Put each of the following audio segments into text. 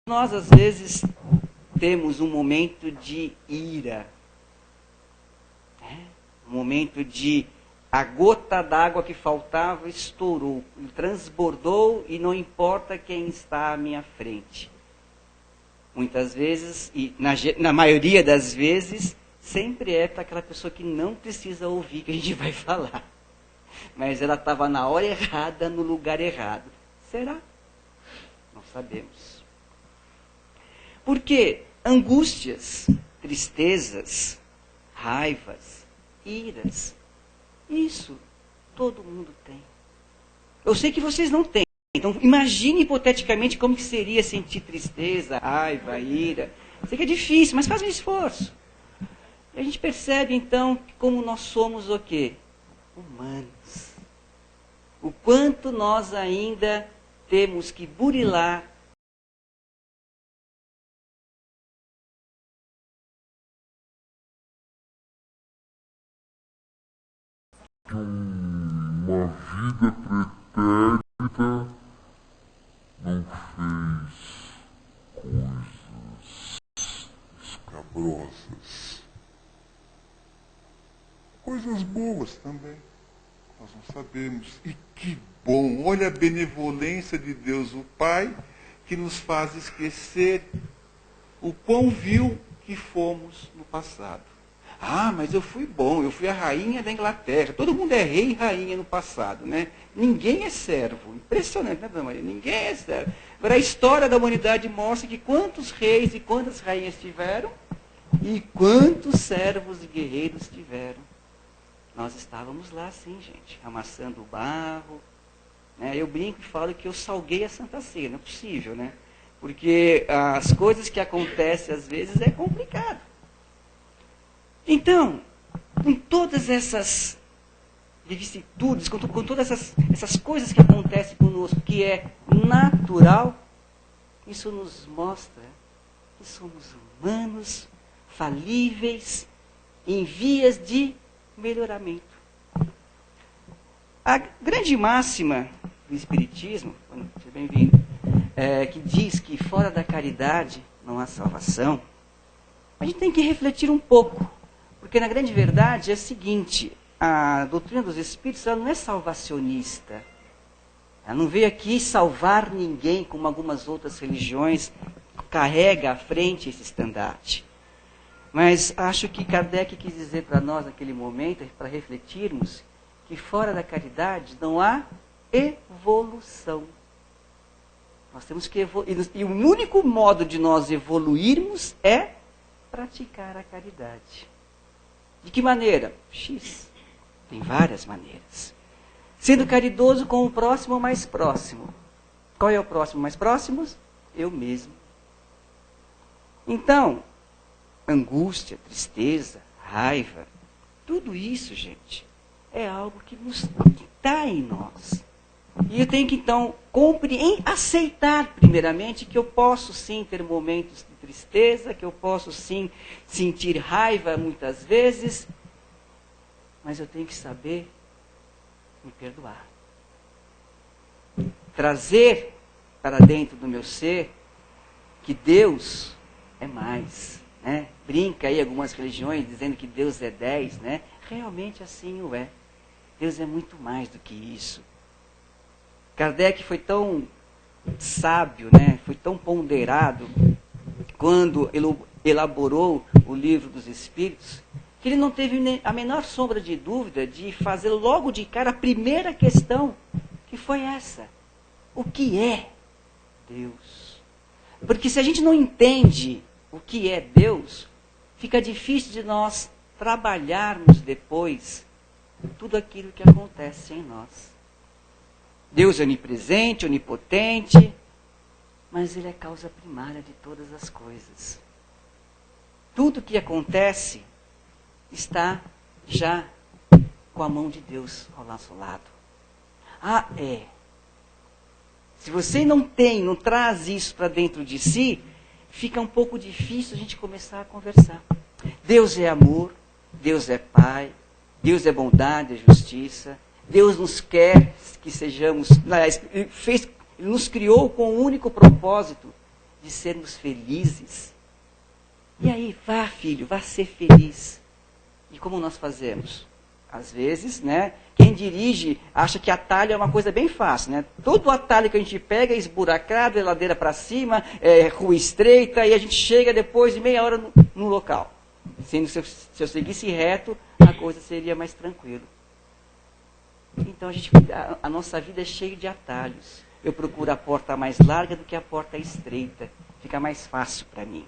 nós, às vezes, temos um momento de ira, né? Um momento de a gota d'água que faltava estourou, transbordou e não importa quem está à minha frente. Muitas vezes, e na maioria das vezes, sempre é para aquela pessoa que não precisa ouvir que a gente vai falar. Mas ela estava na hora errada, no lugar errado. Será? Não sabemos. Porque angústias, tristezas, raivas, iras, isso todo mundo tem. Eu sei que vocês não têm. Então imagine hipoteticamente como que seria sentir tristeza, raiva, ira. Sei que é difícil, mas faz um esforço. E a gente percebe então que como nós somos o quê? Humanos. O quanto nós ainda temos que burilar uma vida pretérita não fez coisas escabrosas. Coisas boas também. Nós não sabemos. E que bom! Olha a benevolência de Deus, o Pai, que nos faz esquecer o quão vil que fomos no passado. Ah, mas eu fui bom, eu fui a rainha da Inglaterra. Todo mundo é rei e rainha no passado, né? Ninguém é servo. Impressionante, né, Dona Maria? Ninguém é servo. Agora, a história da humanidade mostra que quantos reis e quantas rainhas tiveram e quantos servos e guerreiros tiveram. Nós estávamos lá, sim, gente, amassando o barro. Né? Eu brinco e falo que eu salguei a Santa Ceia. Não é possível, né? Porque as coisas que acontecem, às vezes, é complicado. Então, com todas essas vicissitudes, com todas essas coisas que acontecem conosco, que é natural, isso nos mostra que somos humanos, falíveis, em vias de melhoramento. A grande máxima do Espiritismo, seja bem-vindo, que diz que fora da caridade não há salvação, a gente tem que refletir um pouco. Porque na grande verdade é o seguinte, a doutrina dos Espíritos ela não é salvacionista. Ela não veio aqui salvar ninguém, como algumas outras religiões carrega à frente esse estandarte. Mas acho que Kardec quis dizer para nós naquele momento, para refletirmos, que fora da caridade não há evolução. Nós temos que evoluir. E o único modo de nós evoluirmos é praticar a caridade. De que maneira? X. Tem várias maneiras. Sendo caridoso com o próximo mais próximo. Qual é o próximo mais próximo? Eu mesmo. Então, angústia, tristeza, raiva, tudo isso, gente, é algo que está em nós. E eu tenho que, então, aceitar, primeiramente, que eu posso, sim, ter momentos de tristeza, que eu posso, sim, sentir raiva muitas vezes, mas eu tenho que saber me perdoar. Trazer para dentro do meu ser que Deus é mais. Né? Brinca aí algumas religiões dizendo que Deus é 10, né? Realmente assim o é. Deus é muito mais do que isso. Kardec foi tão sábio, né? Foi tão ponderado quando elaborou o Livro dos Espíritos, que ele não teve a menor sombra de dúvida de fazer logo de cara a primeira questão, que foi essa. O que é Deus? Porque se a gente não entende o que é Deus, fica difícil de nós trabalharmos depois tudo aquilo que acontece em nós. Deus é onipresente, onipotente, mas Ele é a causa primária de todas as coisas. Tudo que acontece está já com a mão de Deus ao nosso lado. Se você não traz isso para dentro de si, fica um pouco difícil a gente começar a conversar. Deus é amor, Deus é Pai, Deus é bondade, é justiça. Deus nos quer que sejamos... Ele nos criou com um único propósito, de sermos felizes. E aí, vá filho, vá ser feliz. E como nós fazemos? Às vezes, né, quem dirige acha que atalho é uma coisa bem fácil, né? Todo atalho que a gente pega é esburacado, é ladeira para cima, é rua estreita, e a gente chega depois de meia hora no local. Sendo se eu seguisse reto, a coisa seria mais tranquila. Então a nossa vida é cheia de atalhos. Eu procuro a porta mais larga do que a porta estreita. Fica mais fácil para mim.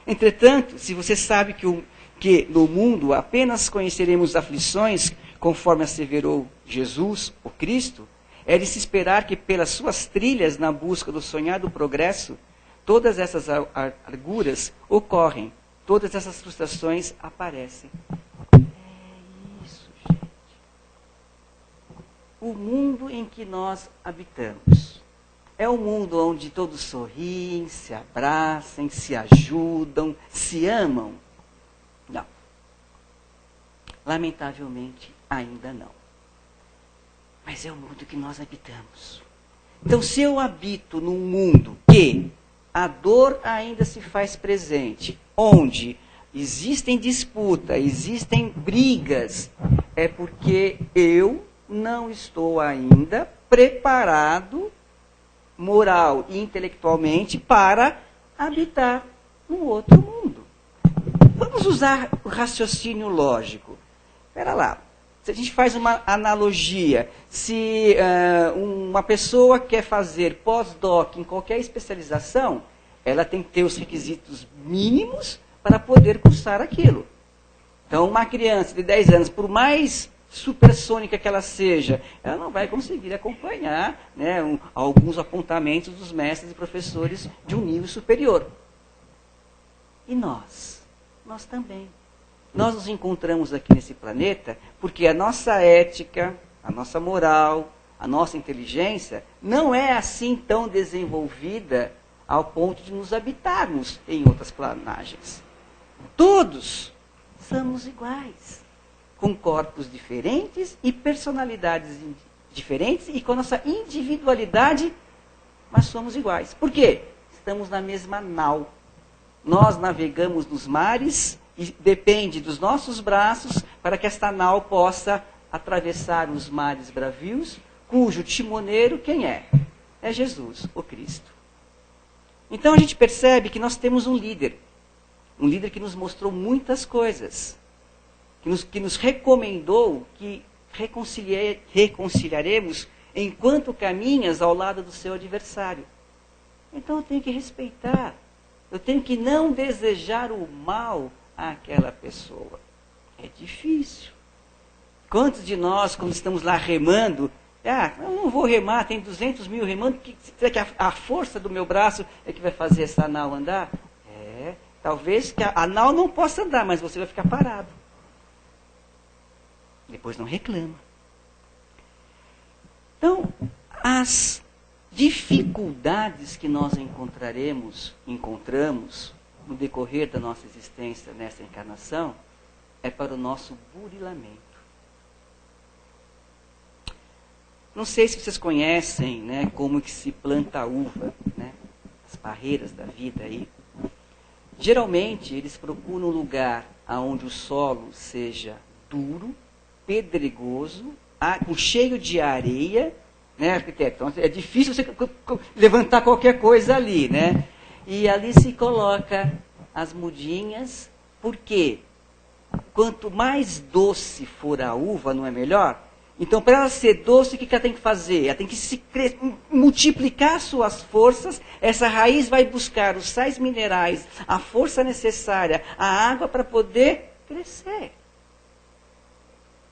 Entretanto, se você sabe que no mundo apenas conheceremos aflições, conforme asseverou Jesus, o Cristo, é de se esperar que pelas suas trilhas na busca do sonhado progresso, todas essas arguras ocorrem, todas essas frustrações aparecem. É isso, gente. O mundo em que nós habitamos é um mundo onde todos sorriem, se abraçam, se ajudam, se amam? Não. Lamentavelmente, ainda não. Mas é o mundo que nós habitamos. Então, se eu habito num mundo que a dor ainda se faz presente, onde existem disputas, existem brigas, é porque eu não estou ainda preparado, moral e intelectualmente, para habitar num outro mundo. Vamos usar o raciocínio lógico. Espera lá. Se a gente faz uma analogia, se uma pessoa quer fazer pós-doc em qualquer especialização, ela tem que ter os requisitos mínimos para poder cursar aquilo. Então, uma criança de 10 anos, por mais supersônica que ela seja, ela não vai conseguir acompanhar, né, alguns apontamentos dos mestres e professores de um nível superior. E nós? Nós também. Nós nos encontramos aqui nesse planeta porque a nossa ética, a nossa moral, a nossa inteligência não é assim tão desenvolvida ao ponto de nos habitarmos em outras planagens. Todos somos iguais, com corpos diferentes e personalidades diferentes e com a nossa individualidade, mas somos iguais. Por quê? Estamos na mesma nau. Nós navegamos nos mares e depende dos nossos braços para que esta nau possa atravessar os mares bravios, cujo timoneiro quem é? É Jesus, o Cristo. Então a gente percebe que nós temos um líder que nos mostrou muitas coisas, que nos recomendou que reconciliaremos enquanto caminhas ao lado do seu adversário. Então eu tenho que respeitar, eu tenho que não desejar o mal àquela pessoa. É difícil. Quantos de nós, quando estamos lá remando, eu não vou remar, tem 200 mil remando, será que a força do meu braço é que vai fazer essa nau andar? Talvez que a nau não possa andar, mas você vai ficar parado. Depois não reclama. Então, as dificuldades que nós encontramos no decorrer da nossa existência nessa encarnação, é para o nosso burilamento. Não sei se vocês conhecem, né, como que se planta a uva, né, as barreiras da vida aí. Geralmente, eles procuram um lugar onde o solo seja duro, pedregoso, cheio de areia, né, arquiteto? Então, é difícil você levantar qualquer coisa ali, né? E ali se coloca as mudinhas, porque quanto mais doce for a uva, não é melhor? Então, para ela ser doce, o que ela tem que fazer? Ela tem que multiplicar suas forças, essa raiz vai buscar os sais minerais, a força necessária, a água para poder crescer.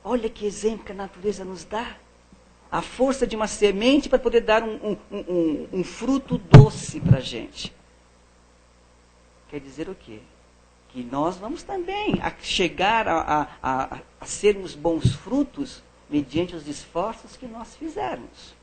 Olha que exemplo que a natureza nos dá. A força de uma semente para poder dar um fruto doce para a gente. Quer dizer o quê? Que nós vamos também chegar a sermos bons frutos mediante os esforços que nós fizermos.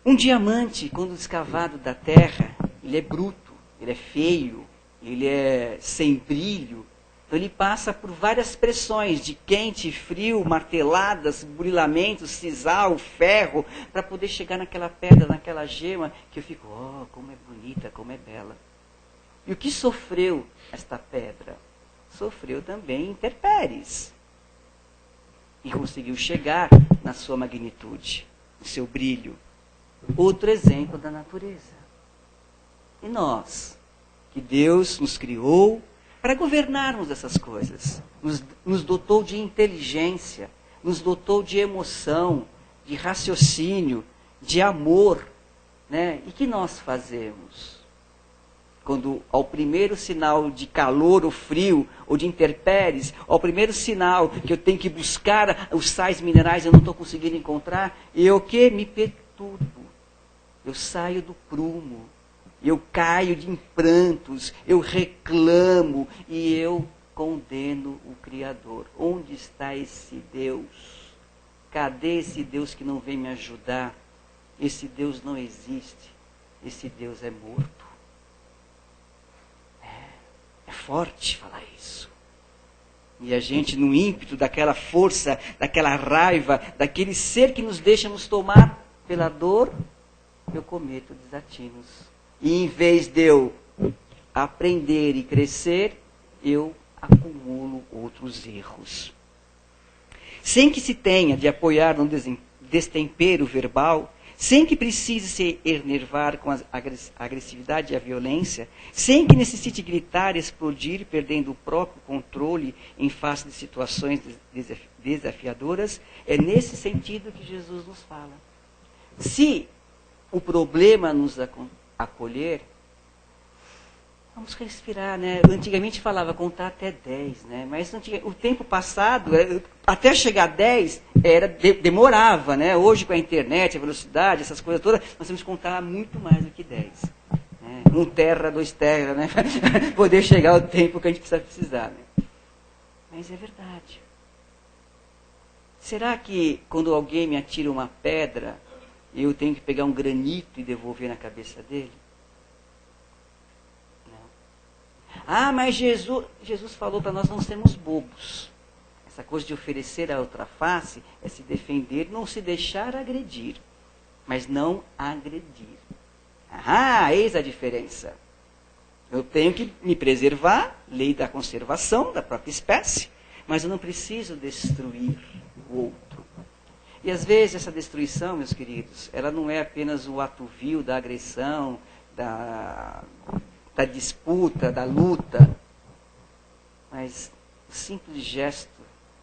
Um diamante, quando escavado da terra, ele é bruto, ele é feio, ele é sem brilho. Então ele passa por várias pressões, de quente, frio, marteladas, burilamentos, sisal, ferro, para poder chegar naquela pedra, naquela gema, que eu fico, oh, como é bonita, como é bela. E o que sofreu esta pedra? Sofreu também intempéries. E conseguiu chegar na sua magnitude, no seu brilho. Outro exemplo da natureza. E nós, que Deus nos criou para governarmos essas coisas. Nos dotou de inteligência, nos dotou de emoção, de raciocínio, de amor. Né? E que nós fazemos? Quando ao primeiro sinal de calor ou frio, ou de intempéries, ao primeiro sinal que eu tenho que buscar os sais minerais e eu não estou conseguindo encontrar, eu que me perturbo. Eu saio do prumo. Eu caio em prantos, eu reclamo e eu condeno o Criador. Onde está esse Deus? Cadê esse Deus que não vem me ajudar? Esse Deus não existe. Esse Deus é morto. É forte falar isso. E a gente, no ímpeto daquela força, daquela raiva, daquele ser que nos deixa nos tomar pela dor, eu cometo desatinos. E em vez de eu aprender e crescer, eu acumulo outros erros. Sem que se tenha de apoiar num destempero verbal, sem que precise se enervar com a agressividade e a violência, sem que necessite gritar, explodir, perdendo o próprio controle em face de situações desafiadoras, é nesse sentido que Jesus nos fala. Se o problema nos acolher, vamos respirar, né? Antigamente falava contar até 10, né? Mas o tempo passado, até chegar a 10, demorava, né? Hoje com a internet, a velocidade, essas coisas todas, nós temos que contar muito mais do que 10. Né? 1 terra, 2 terra, né? Poder chegar ao tempo que a gente precisar. Né? Mas é verdade. Será que quando alguém me atira uma pedra, eu tenho que pegar um granito e devolver na cabeça dele? Não. Ah, mas Jesus falou para nós não sermos bobos. Essa coisa de oferecer a outra face é se defender, não se deixar agredir, mas não agredir. Ah, eis a diferença. Eu tenho que me preservar, lei da conservação da própria espécie, mas eu não preciso destruir o outro. E às vezes essa destruição, meus queridos, ela não é apenas o ato vil da agressão, da disputa, da luta, mas o simples gesto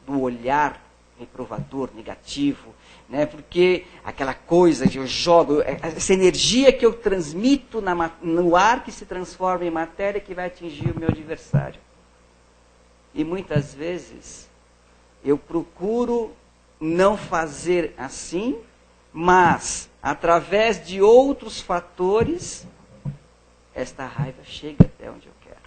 do olhar reprovador, negativo, né? Porque aquela coisa que eu jogo, essa energia que eu transmito no ar que se transforma em matéria que vai atingir o meu adversário. E muitas vezes eu procuro não fazer assim, mas através de outros fatores, esta raiva chega até onde eu quero.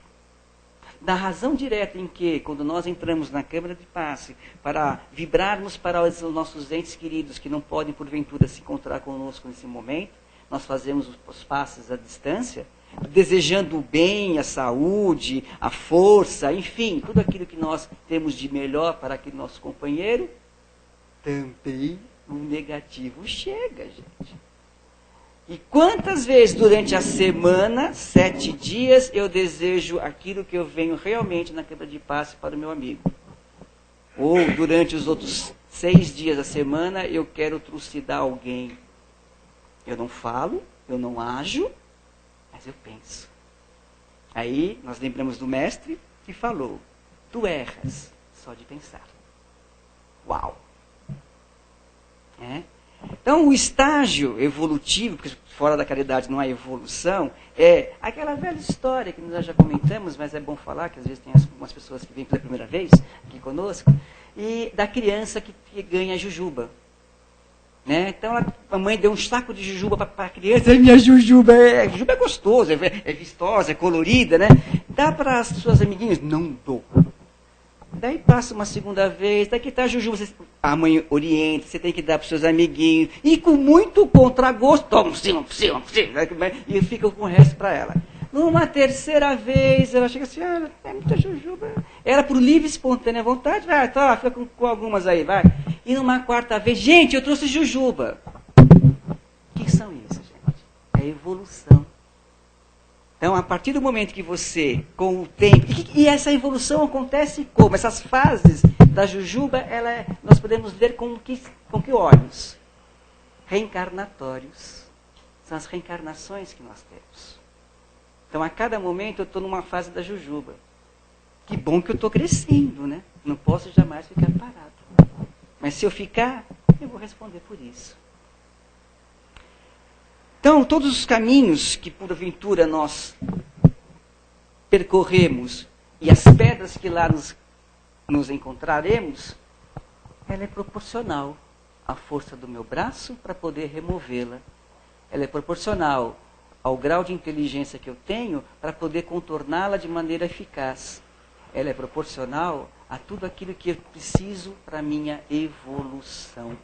Da razão direta em que, quando nós entramos na câmara de passe, para vibrarmos para os nossos entes queridos que não podem, porventura, se encontrar conosco nesse momento, nós fazemos os passes à distância, desejando o bem, a saúde, a força, enfim, tudo aquilo que nós temos de melhor para aquele nosso companheiro, também o negativo chega, gente. E quantas vezes durante a semana, 7 dias, eu desejo aquilo que eu venho realmente na quebra de passe para o meu amigo? Ou durante os outros 6 dias da semana, eu quero trucidar alguém. Eu não falo, eu não ajo, mas eu penso. Aí nós lembramos do mestre que falou, tu erras só de pensar. Uau! Então, o estágio evolutivo, porque fora da caridade não há evolução, é aquela velha história que nós já comentamos, mas é bom falar, que às vezes tem algumas pessoas que vêm pela primeira vez aqui conosco, e da criança que ganha jujuba. Né? Então, a mãe deu um saco de jujuba para a criança, minha jujuba é gostosa, é vistosa, é colorida, né? Dá para as suas amiguinhas? Não dou. Daí passa uma segunda vez, daqui está a jujuba, a mãe orienta, você tem que dar para os seus amiguinhos, e com muito contragosto, toma, e fica com o resto para ela. Numa terceira vez, ela chega assim, é muita jujuba, Era por livre e espontânea vontade. Vai, tá, fica com algumas aí, vai. E numa quarta vez, gente, eu trouxe jujuba. O que são isso, gente? É evolução. Então, a partir do momento que você, com o tempo... E essa evolução acontece como? Essas fases da jujuba, nós podemos ver com que olhos? Reencarnatórios. São as reencarnações que nós temos. Então, a cada momento, eu estou numa fase da jujuba. Que bom que eu estou crescendo, né? Não posso jamais ficar parado. Mas se eu ficar, eu vou responder por isso. Então, todos os caminhos que, porventura, nós percorremos e as pedras que lá nos encontraremos, ela é proporcional à força do meu braço para poder removê-la. Ela é proporcional ao grau de inteligência que eu tenho para poder contorná-la de maneira eficaz. Ela é proporcional a tudo aquilo que eu preciso para a minha evolução.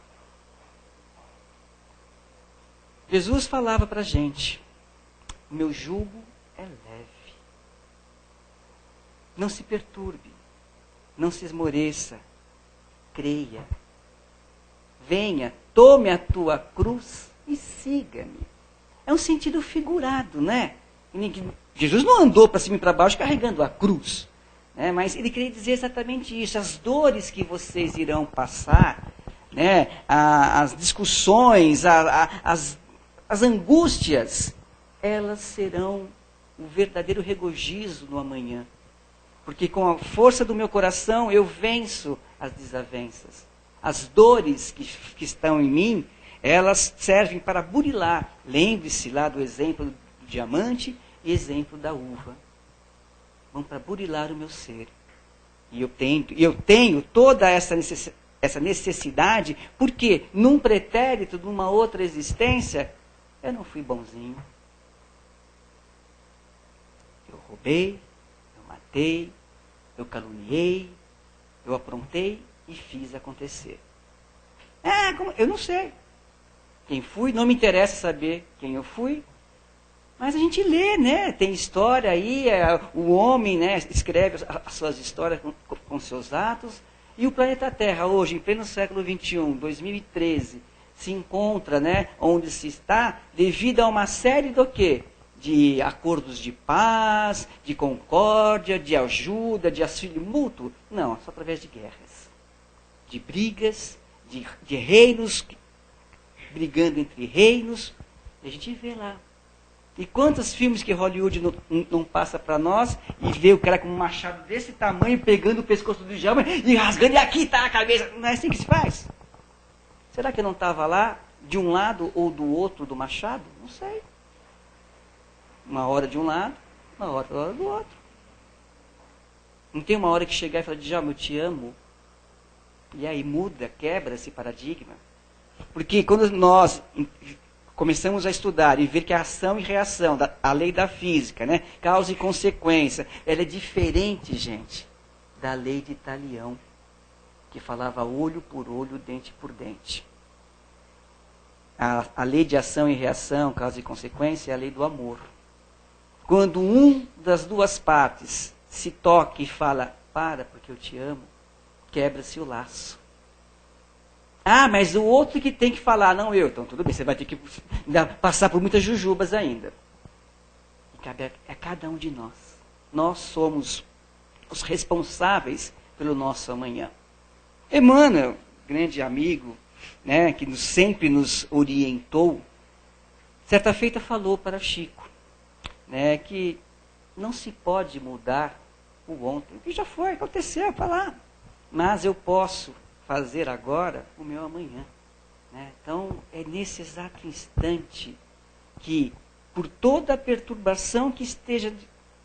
Jesus falava para a gente, o meu jugo é leve. Não se perturbe, não se esmoreça, creia. Venha, tome a tua cruz e siga-me. É um sentido figurado, né? Jesus não andou para cima e para baixo carregando a cruz. Né? Mas ele queria dizer exatamente isso. As dores que vocês irão passar, né? As discussões, as angústias, elas serão o verdadeiro regozijo no amanhã. Porque com a força do meu coração eu venço as desavenças. As dores que estão em mim, elas servem para burilar. Lembre-se lá do exemplo do diamante e exemplo da uva. Vão para burilar o meu ser. E eu tenho toda essa necessidade, porque num pretérito, numa outra existência, eu não fui bonzinho. Eu roubei, eu matei, eu caluniei, eu aprontei e fiz acontecer. Eu não sei quem fui, não me interessa saber quem eu fui, mas a gente lê, né? Tem história aí, o homem, né, escreve as suas histórias com seus atos, e o planeta Terra hoje, em pleno século XXI, 2013, se encontra, né, onde se está, devido a uma série do quê? De acordos de paz, de concórdia, de ajuda, de auxílio mútuo. Não, só através de guerras, de brigas, de reinos brigando entre reinos. A gente vê lá. E quantos filmes que Hollywood não passa para nós e vê o cara com um machado desse tamanho pegando o pescoço do diabo e rasgando, e aqui está a cabeça. Não é assim que se faz? Será que eu não estava lá, de um lado ou do outro do machado? Não sei. Uma hora de um lado, uma hora do outro. Não tem uma hora que chegar e falar, Djalma, eu te amo. E aí muda, quebra esse paradigma. Porque quando nós começamos a estudar e ver que a ação e reação, a lei da física, né, causa e consequência, ela é diferente, gente, da lei de Talião, que falava olho por olho, dente por dente. A lei de ação e reação, causa e consequência, é a lei do amor. Quando das duas partes se toca e fala, para porque eu te amo, quebra-se o laço. Mas o outro que tem que falar, não eu. Então tudo bem, você vai ter que passar por muitas jujubas ainda. E cabe a cada um de nós. Nós somos os responsáveis pelo nosso amanhã. Emmanuel, grande amigo, né, que sempre nos orientou, certa feita falou para Chico, né, que não se pode mudar o ontem. O que já foi, aconteceu, está lá. Mas eu posso fazer agora o meu amanhã. Né? Então, é nesse exato instante que, por toda a perturbação que esteja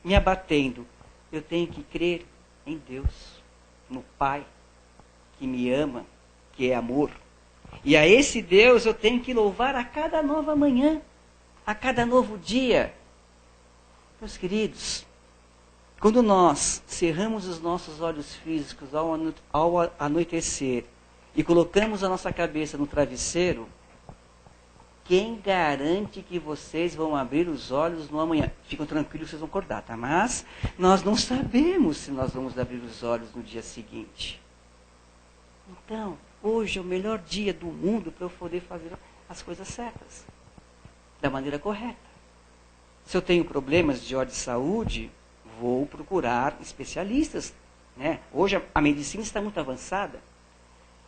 me abatendo, eu tenho que crer em Deus, no Pai, que me ama, que é amor. E a esse Deus eu tenho que louvar a cada nova manhã, a cada novo dia. Meus queridos, quando nós cerramos os nossos olhos físicos ao anoitecer e colocamos a nossa cabeça no travesseiro, quem garante que vocês vão abrir os olhos no amanhã? Ficam tranquilos, vocês vão acordar, tá? Mas nós não sabemos se nós vamos abrir os olhos no dia seguinte. Então, hoje é o melhor dia do mundo para eu poder fazer as coisas certas, da maneira correta. Se eu tenho problemas de ordem de saúde, vou procurar especialistas, né? Hoje a medicina está muito avançada.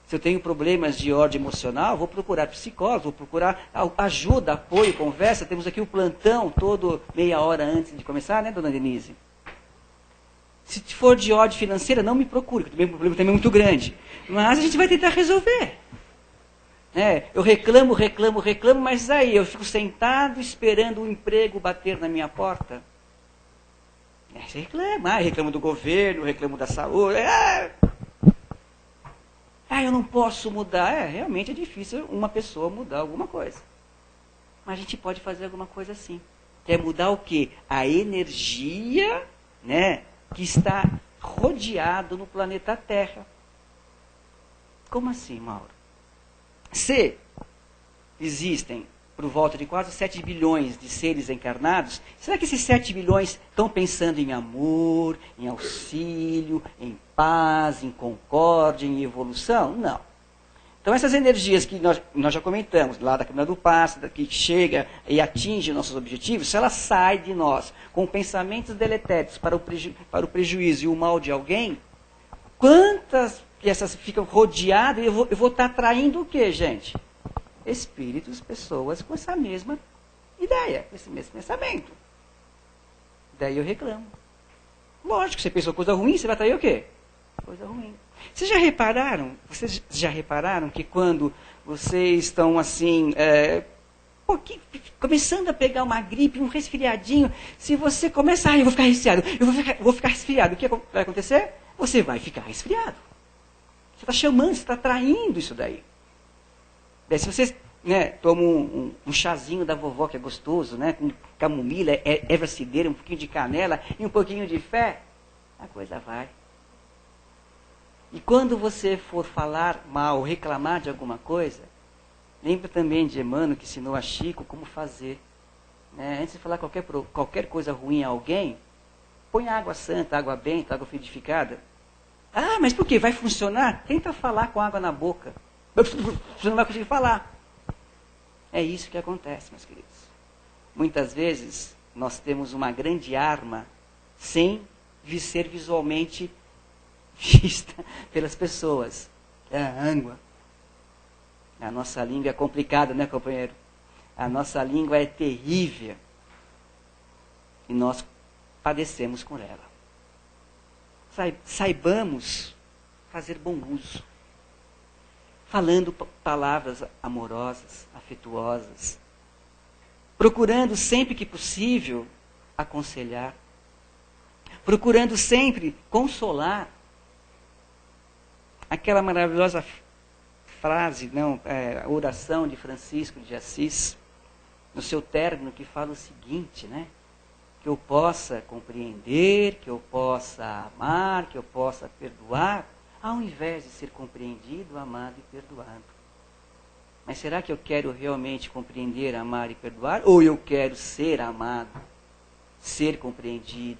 Se eu tenho problemas de ordem emocional, vou procurar psicólogo, vou procurar ajuda, apoio, conversa. Temos aqui o plantão todo meia hora antes de começar, né, dona Denise? Se for de ordem financeira, não me procure, porque o problema também é muito grande. Mas a gente vai tentar resolver. Eu reclamo, mas aí eu fico sentado esperando o emprego bater na minha porta. Você reclama, reclamo do governo, reclamo da saúde. Eu não posso mudar. Realmente é difícil uma pessoa mudar alguma coisa. Mas a gente pode fazer alguma coisa assim. Que é mudar o quê? A energia, né, que está rodeado no planeta Terra. Como assim, Mauro? Se existem por volta de quase 7 bilhões de seres encarnados, será que esses 7 bilhões estão pensando em amor, em auxílio, em paz, em concórdia, em evolução? Não. Então essas energias que nós já comentamos, lá da câmara do passe, que chega e atinge nossos objetivos, se ela sai de nós com pensamentos deletérios para o prejuízo e o mal de alguém, quantas que essas ficam rodeadas, eu vou estar atraindo o quê, gente? Espíritos, pessoas com essa mesma ideia, esse mesmo pensamento. Daí eu reclamo. Lógico, você pensou coisa ruim, você vai atrair o quê? Coisa ruim. Vocês já repararam que quando vocês estão assim, começando a pegar uma gripe, um resfriadinho, se você começa, eu vou ficar resfriado, vou ficar resfriado, o que vai acontecer? Você vai ficar resfriado. Você está chamando, você está atraindo isso daí. Daí, se você toma um chazinho da vovó que é gostoso, né, com camomila, erva cidreira, um pouquinho de canela e um pouquinho de fé, a coisa vai. E quando você for falar mal, reclamar de alguma coisa, lembra também de Emmanuel que ensinou a Chico como fazer. Antes de falar qualquer coisa ruim a alguém, põe água santa, água benta, água fluidificada. Mas por quê? Vai funcionar? Tenta falar com água na boca. Você não vai conseguir falar. É isso que acontece, meus queridos. Muitas vezes, nós temos uma grande arma sem ser visualmente vista pelas pessoas. É a língua. A nossa língua é complicada, né, companheiro? A nossa língua é terrível. E nós padecemos com ela. Saibamos fazer bom uso. Falando palavras amorosas, afetuosas. Procurando sempre que possível aconselhar. Procurando sempre consolar. Aquela maravilhosa frase, a oração de Francisco de Assis, no seu término, que fala o seguinte, né? Que eu possa compreender, que eu possa amar, que eu possa perdoar, ao invés de ser compreendido, amado e perdoado. Mas será que eu quero realmente compreender, amar e perdoar? Ou eu quero ser amado, ser compreendido?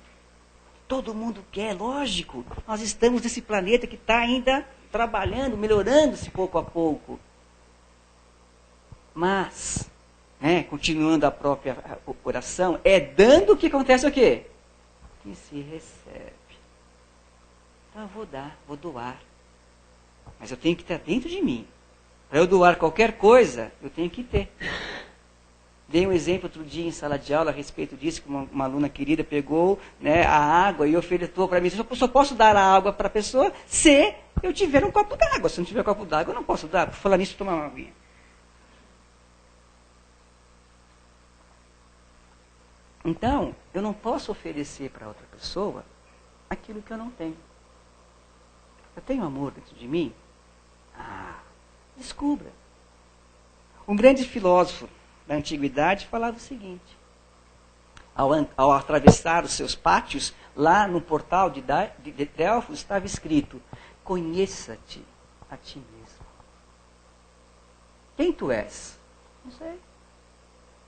Todo mundo quer, lógico. Nós estamos nesse planeta que está ainda trabalhando, melhorando-se pouco a pouco. Mas, continuando a própria oração, é dando que acontece o quê? Que se recebe. Então eu vou doar. Mas eu tenho que estar dentro de mim. Para eu doar qualquer coisa, eu tenho que ter. Dei um exemplo outro dia em sala de aula a respeito disso, que uma aluna querida pegou a água e ofertou para mim. Eu só posso dar a água para a pessoa se eu tiver um copo d'água. Se não tiver copo d'água, eu não posso dar. Por falar nisso, tomar uma aguinha. Então, eu não posso oferecer para outra pessoa aquilo que eu não tenho. Eu tenho amor dentro de mim? Descubra. Um grande filósofo da antiguidade falava o seguinte: ao atravessar os seus pátios, lá no portal de Delfos estava escrito: conheça-te a ti mesmo. Quem tu és? Não sei.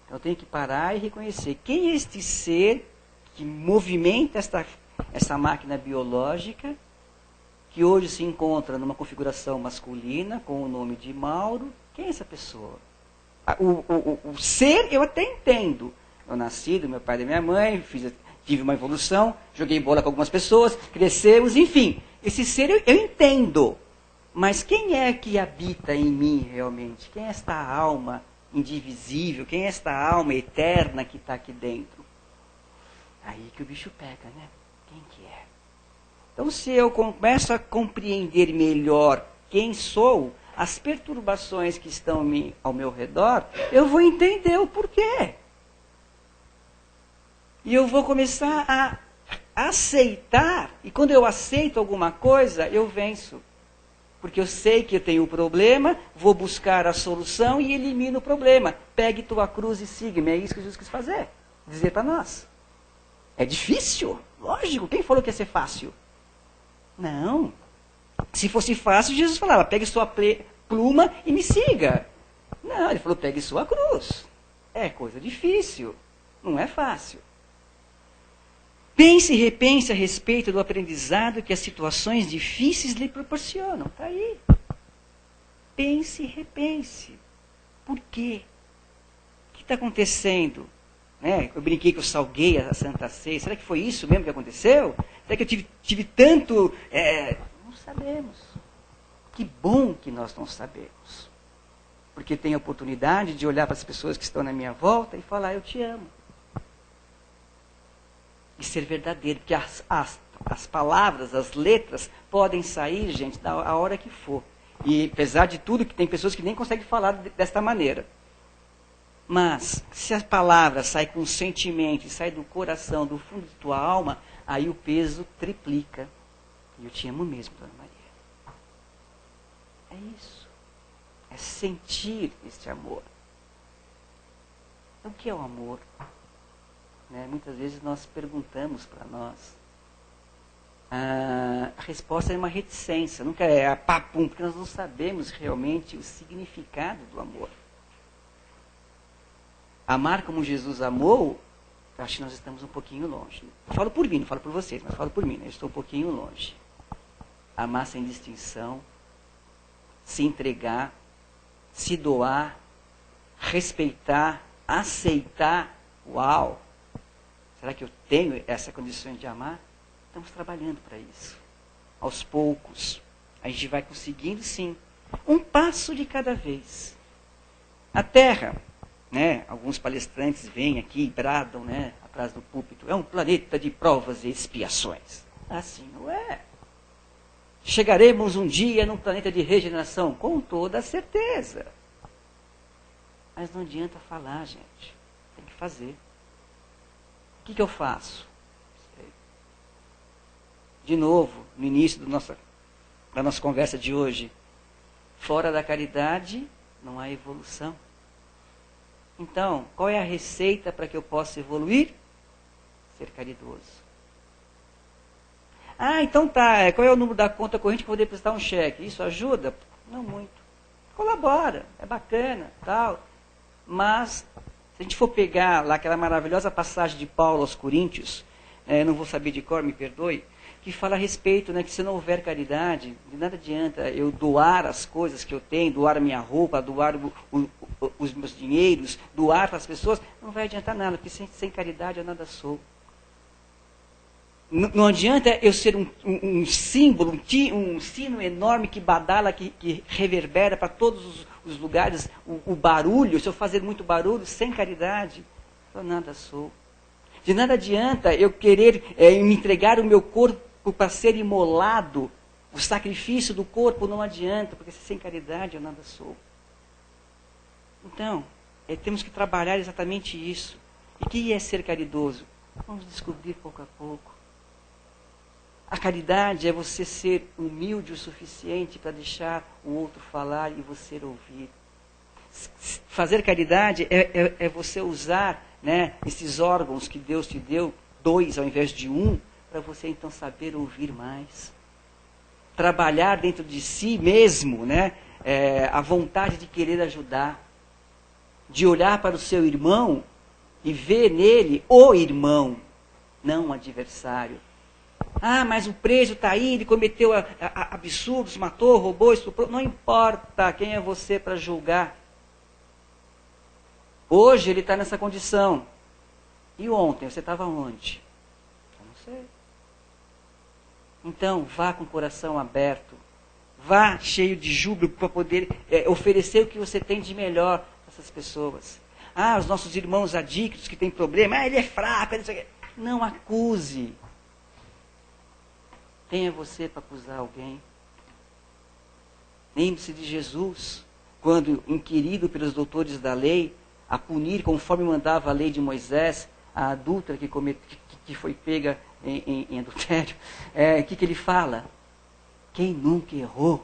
Então eu tenho que parar e reconhecer quem é este ser que movimenta essa máquina biológica, que hoje se encontra numa configuração masculina, com o nome de Mauro. Quem é essa pessoa? O ser eu até entendo. Eu nasci do meu pai e da minha mãe, tive uma evolução, joguei bola com algumas pessoas, crescemos, enfim. Esse ser eu entendo. Mas quem é que habita em mim realmente? Quem é esta alma indivisível? Quem é esta alma eterna que está aqui dentro? Aí que o bicho pega, né? Quem que é? Então, se eu começo a compreender melhor quem sou, as perturbações que estão ao meu redor, eu vou entender o porquê. E eu vou começar a aceitar. E quando eu aceito alguma coisa, eu venço. Porque eu sei que eu tenho o problema, vou buscar a solução e elimino o problema. Pegue tua cruz e siga-me. É isso que Jesus quis fazer. Dizer para nós. É difícil? Lógico. Quem falou que ia ser fácil? Não. Se fosse fácil, Jesus falava, pegue sua pluma e me siga. Não, ele falou, pegue sua cruz. É coisa difícil. Não é fácil. Pense e repense a respeito do aprendizado que as situações difíceis lhe proporcionam. Está aí. Pense e repense. Por quê? O que está acontecendo? Eu brinquei que eu salguei a Santa Ceia. Será que foi isso mesmo que aconteceu? Será que eu tive tanto... Não sabemos. Que bom que nós não sabemos. Porque tenho a oportunidade de olhar para as pessoas que estão na minha volta e falar, eu te amo. E ser verdadeiro. Porque as palavras, as letras, podem sair, gente, a hora que for. E apesar de tudo, que tem pessoas que nem conseguem falar desta maneira. Mas, se a palavra sai com sentimento, e sai do coração, do fundo de tua alma, aí o peso triplica. E eu te amo mesmo, Dona Maria. É isso. É sentir este amor. Então, o que é o amor? Muitas vezes nós perguntamos para nós. A resposta é uma reticência, nunca é a papum, porque nós não sabemos realmente o significado do amor. Amar como Jesus amou, eu acho que nós estamos um pouquinho longe. Eu falo por mim, não falo por vocês, mas falo por mim, eu estou um pouquinho longe. Amar sem distinção, se entregar, se doar, respeitar, aceitar. Uau! Será que eu tenho essa condição de amar? Estamos trabalhando para isso. Aos poucos, a gente vai conseguindo sim, um passo de cada vez. A Terra, alguns palestrantes vêm aqui e bradam, atrás do púlpito, é um planeta de provas e expiações. Assim não é. Chegaremos um dia num planeta de regeneração, com toda a certeza. Mas não adianta falar, gente. Tem que fazer. O que eu faço? De novo, no início da nossa conversa de hoje, fora da caridade não há evolução. Então, qual é a receita para que eu possa evoluir? Ser caridoso. Então tá, qual é o número da conta corrente que eu vou depositar um cheque? Isso ajuda? Não muito. Colabora, é bacana, tal. Mas, se a gente for pegar lá aquela maravilhosa passagem de Paulo aos Coríntios, não vou saber de cor, me perdoe, que fala a respeito, que se não houver caridade, de nada adianta eu doar as coisas que eu tenho, doar a minha roupa, doar os meus dinheiros, doar para as pessoas, não vai adiantar nada, porque sem caridade eu nada sou. Não adianta eu ser um símbolo, um sino enorme que badala, que reverbera para todos os lugares, o barulho, se eu fazer muito barulho, sem caridade, eu nada sou. De nada adianta eu querer me entregar o meu corpo para ser imolado, o sacrifício do corpo não adianta, porque sem caridade eu nada sou. Então, temos que trabalhar exatamente isso. E o que é ser caridoso? Vamos descobrir pouco a pouco. A caridade é você ser humilde o suficiente para deixar o outro falar e você ouvir. Fazer caridade é você usar esses órgãos que Deus te deu, 2 ao invés de 1, para você então saber ouvir mais. Trabalhar dentro de si mesmo, a vontade de querer ajudar. de olhar para o seu irmão e ver nele o irmão, não o adversário. Ah, mas o preso está aí, ele cometeu absurdos, matou, roubou, estuprou. Não importa quem é você para julgar. Hoje ele está nessa condição. E ontem, você estava onde? Eu não sei. Então, vá com o coração aberto. Vá cheio de júbilo para poder oferecer o que você tem de melhor para essas pessoas. Ah, os nossos irmãos adictos que têm problema. Ah, ele é fraco. Não acuse. Quem é você para acusar alguém? Lembre-se de Jesus, quando inquirido pelos doutores da lei, a punir, conforme mandava a lei de Moisés, a adúltera que foi pega em adultério. O que ele fala? Quem nunca errou,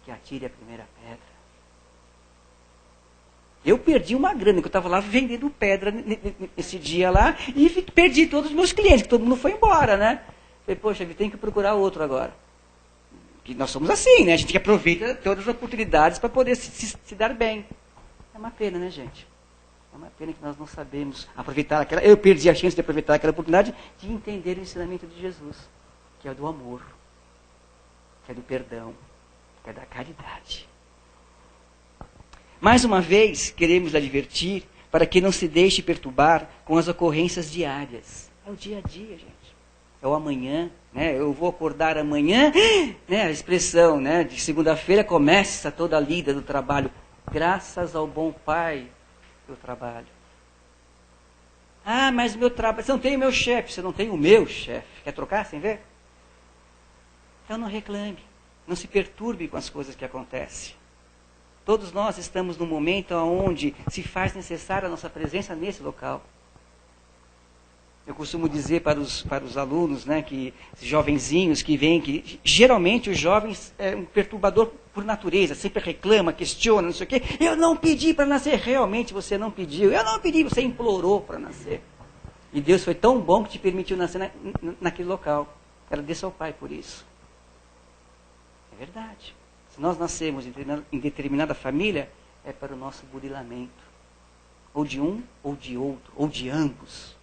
que atire a primeira pedra. Eu perdi uma grana, que eu estava lá vendendo pedra nesse dia lá, e perdi todos os meus clientes, que todo mundo foi embora, né? Falei, poxa, tem que procurar outro agora. Que nós somos assim, né? A gente aproveita todas as oportunidades para poder se dar bem. É uma pena, né, gente? É uma pena que nós não sabemos aproveitar aquela... Eu perdi a chance de aproveitar aquela oportunidade de entender o ensinamento de Jesus, que é o do amor, que é do perdão, que é da caridade. Mais uma vez, queremos advertir para que não se deixe perturbar com as ocorrências diárias. É o dia a dia, gente. É o amanhã, né? Eu vou acordar amanhã, né? A expressão, né? De segunda-feira começa toda a lida do trabalho. Graças ao bom Pai do trabalho. Ah, mas meu trabalho... Você não tem o meu chefe, você não tem o meu chefe. Quer trocar sem ver? Então não reclame. Não se perturbe com as coisas que acontecem. Todos nós estamos num momento onde se faz necessária a nossa presença nesse local. Eu costumo dizer para os alunos, né, que jovenzinhos que vêm, que geralmente os jovens é um perturbador por natureza, sempre reclama, questiona, não sei o quê. Eu não pedi para nascer, realmente você não pediu. Eu não pedi, você implorou para nascer. E Deus foi tão bom que te permitiu nascer naquele local. Agradeça ao Pai por isso. É verdade. Se nós nascemos em determinada família, é para o nosso burilamento. Ou de um, ou de outro, ou de ambos.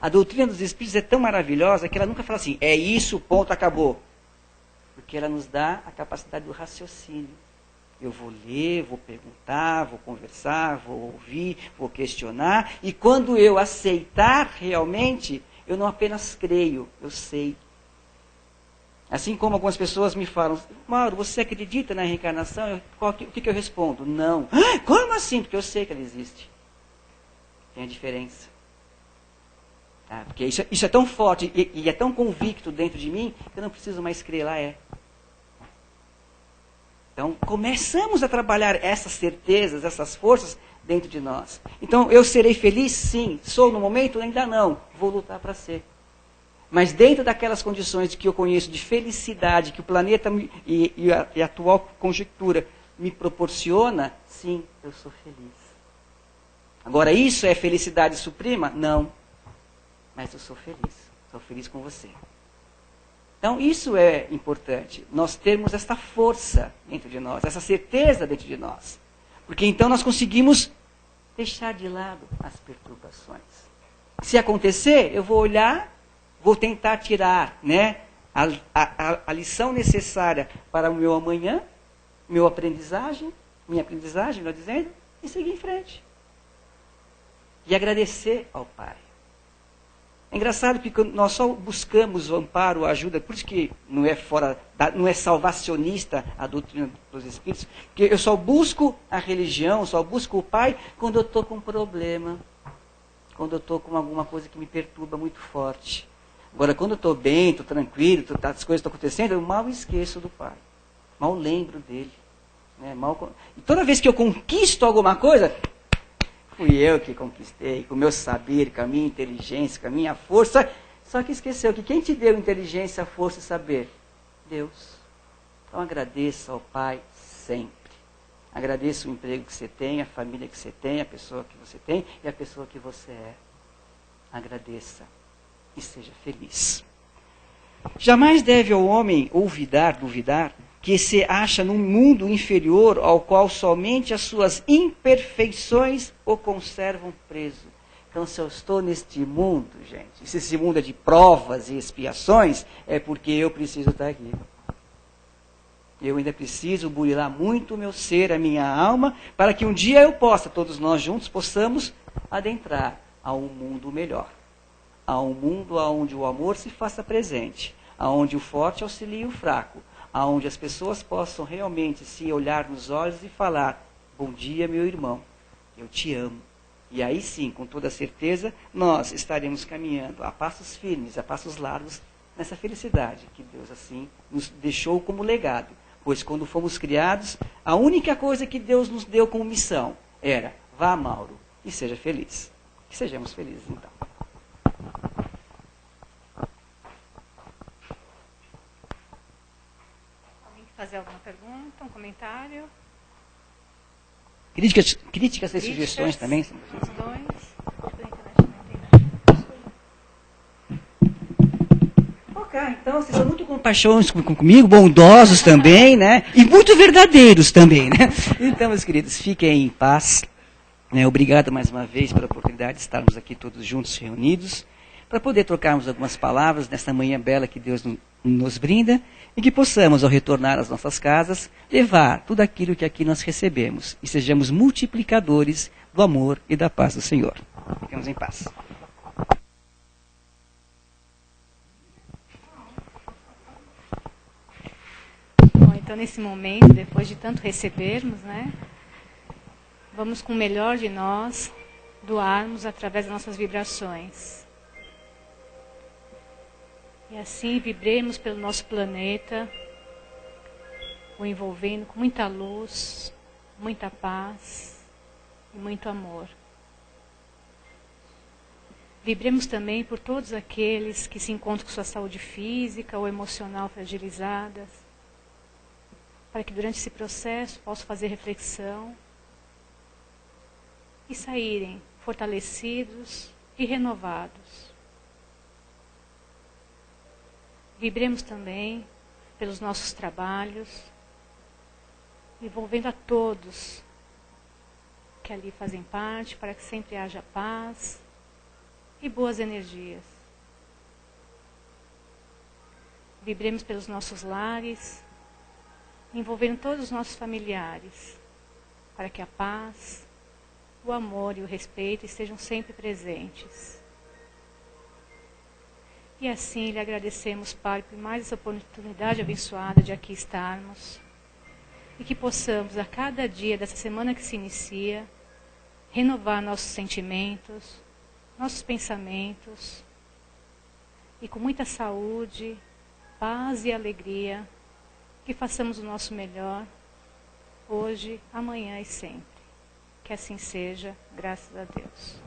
A doutrina dos Espíritos é tão maravilhosa que ela nunca fala assim, é isso, ponto, acabou. Porque ela nos dá a capacidade do raciocínio. Eu vou ler, vou perguntar, vou conversar, vou ouvir, vou questionar. E quando eu aceitar realmente, eu não apenas creio, eu sei. Assim como algumas pessoas me falam, Mauro, você acredita na reencarnação? O que eu respondo? Não. Como assim? Porque eu sei que ela existe. Tem a diferença. Porque isso é tão forte e é tão convicto dentro de mim que eu não preciso mais crer, lá é. Então, começamos a trabalhar essas certezas, essas forças dentro de nós. Então, eu serei feliz? Sim. Sou no momento? Ainda não. Vou lutar para ser. Mas dentro daquelas condições que eu conheço de felicidade, que o planeta e a atual conjectura me proporciona, sim, eu sou feliz. Agora, isso é felicidade suprema? Não. Mas eu sou feliz com você. Então, isso é importante, nós termos essa força dentro de nós, essa certeza dentro de nós. Porque então nós conseguimos deixar de lado as perturbações. Se acontecer, eu vou olhar, vou tentar tirar, né, a lição necessária para o meu amanhã, minha aprendizagem, melhor dizendo, e seguir em frente. E agradecer ao Pai. É engraçado que nós só buscamos o amparo, a ajuda, por isso que não é salvacionista a doutrina dos Espíritos, porque eu só busco a religião, só busco o Pai quando eu estou com um problema, quando eu estou com alguma coisa que me perturba muito forte. Agora, quando eu estou bem, estou tranquilo, as coisas estão acontecendo, eu mal esqueço do Pai, mal lembro dele. Né? E toda vez que eu conquisto alguma coisa... Fui eu que conquistei, com o meu saber, com a minha inteligência, com a minha força. Só que esqueceu que quem te deu inteligência, força e saber? Deus. Então agradeça ao Pai sempre. Agradeça o emprego que você tem, a família que você tem, a pessoa que você tem e a pessoa que você é. Agradeça e seja feliz. Jamais deve ao homem duvidar que se acha num mundo inferior ao qual somente as suas imperfeições o conservam preso. Então, se eu estou neste mundo, gente, se esse mundo é de provas e expiações, é porque eu preciso estar aqui. Eu ainda preciso burilar muito o meu ser, a minha alma, para que um dia eu possa, todos nós juntos, possamos adentrar a um mundo melhor. A um mundo onde o amor se faça presente, onde o forte auxilie o fraco, onde as pessoas possam realmente se olhar nos olhos e falar: bom dia, meu irmão, eu te amo. E aí sim, com toda certeza, nós estaremos caminhando a passos firmes, a passos largos, nessa felicidade que Deus assim nos deixou como legado. Pois quando fomos criados, a única coisa que Deus nos deu como missão era: vá, Mauro, e seja feliz. Que sejamos felizes, então. Alguém quer fazer alguma pergunta, um comentário? Críticas e sugestões também. Sugestões. Ok, então vocês são muito compaixões comigo, bondosos também, né? E muito verdadeiros também, né? Então, meus queridos, fiquem em paz. Né? Obrigado mais uma vez pela oportunidade de estarmos aqui todos juntos reunidos, para poder trocarmos algumas palavras nesta manhã bela que Deus nos brinda, e que possamos, ao retornar às nossas casas, levar tudo aquilo que aqui nós recebemos, e sejamos multiplicadores do amor e da paz do Senhor. Fiquemos em paz. Bom, então nesse momento, depois de tanto recebermos, né, vamos com o melhor de nós doarmos através das nossas vibrações. E assim vibremos pelo nosso planeta, o envolvendo com muita luz, muita paz e muito amor. Vibremos também por todos aqueles que se encontram com sua saúde física ou emocional fragilizadas, para que durante esse processo possam fazer reflexão e saírem fortalecidos e renovados. Vibremos também pelos nossos trabalhos, envolvendo a todos que ali fazem parte, para que sempre haja paz e boas energias. Vibremos pelos nossos lares, envolvendo todos os nossos familiares, para que a paz, o amor e o respeito estejam sempre presentes. E assim lhe agradecemos, Pai, por mais essa oportunidade abençoada de aqui estarmos, e que possamos, a cada dia dessa semana que se inicia, renovar nossos sentimentos, nossos pensamentos, e com muita saúde, paz e alegria, que façamos o nosso melhor, hoje, amanhã e sempre. Que assim seja, graças a Deus.